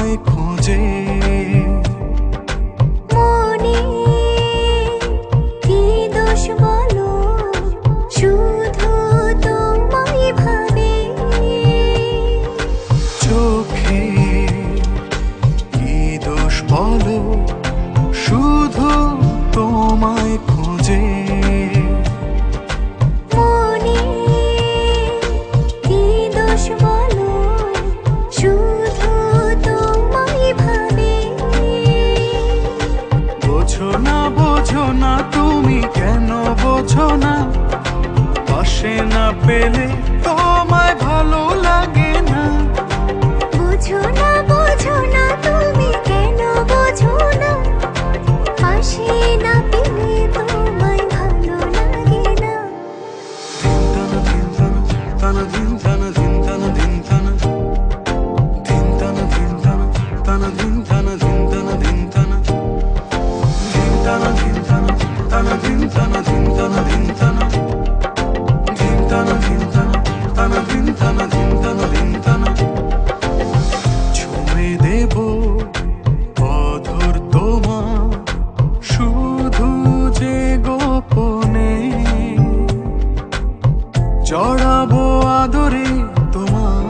তোমায় খোঁজে। মনে কি দোষ বলো, শুধু তোমায় ভাবে। চোখে কি দোষ বলো, শুধু তোমায় খোঁজে। মনে কি দোষ বলো, শুধু তোমায় ভাবে। বোঝো না তুমি কেন বোঝো না, পাশে না পেলে তোমায় ভালো লাগে না। বোঝো না তুমি কেন বোঝো না, পাশে না পেলে তোমায় ভালো লাগে না। তানা ধিন তানা ধিন তানা ধিন তানা ধিন তানা ধিন তানা তানা ধিন তানা ধিন তানা ধিন তানা ধিন তানা ধিন তানা তানা ধিন তানা ধিন তানা ধিন তানা ধিন তানা ধিন তানা তানা ধিন তানা ধিন তানা ধিন তানা। ছুঁয়ে দেব অধর তোমা, শুধু যে গোপনে জড়াবো আদরে তোমার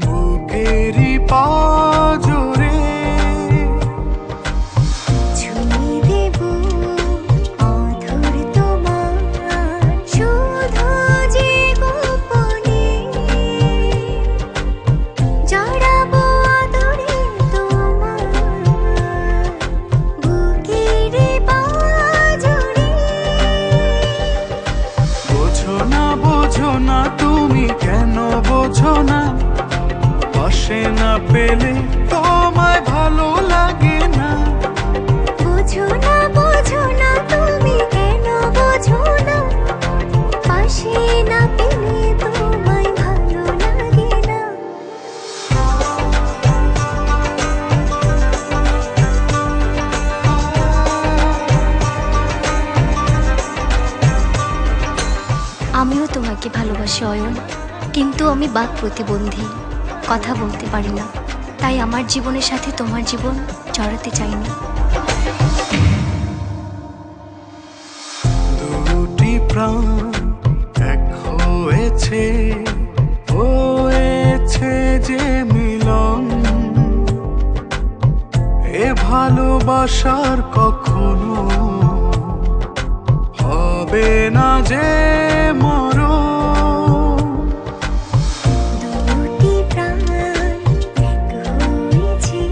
বুকেরই পাজরে। ছুঁয়ে দেব অধর তোমার, শুধু যে গোপনে জড়াবো আদরে তোমার বুকের পাঁজরে। বোঝো না তুমি কেন বোঝো না, পাশে না পেলে তোমায় ভালো লাগে না। বোঝো না তুমি কেন বোঝো না, পাশে না পেলে তোমায় ভালো লাগে না। আমিও তোমাকে ভালোবাসি অয়ন, কিন্তু আমি বাক প্রতিবন্ধী, কথা বলতে পারি না। তাই আমার জীবনের সাথে তোমার জীবন জড়াতে চাই না। দুটি প্রাণ এক হয়েছে, হয়েছে যে মিলন, এ ভালোবাসার কখনো হবে না যে মরণ। দুটি প্রাণ এক হয়েছে,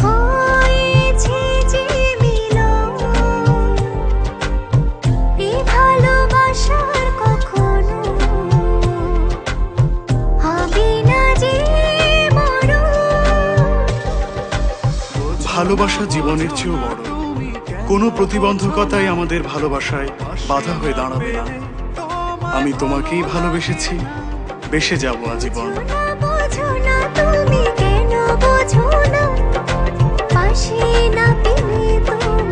হয়েছে যে মিলন, এ ভালোবাসার কখনো হবে না যে মরণ। ভালোবাসা জীবনের চেয়েও বড়, কোনো প্রতিবন্ধকতাই আমাদের ভালোবাসায় বাধা হয়ে দাঁড়াবে না। আমি তোমাকেই ভালোবেসেছি, বেসে যাব আজীবন। বোঝো না তুমি কেন বোঝো না, পাশে না পেলে তোমায়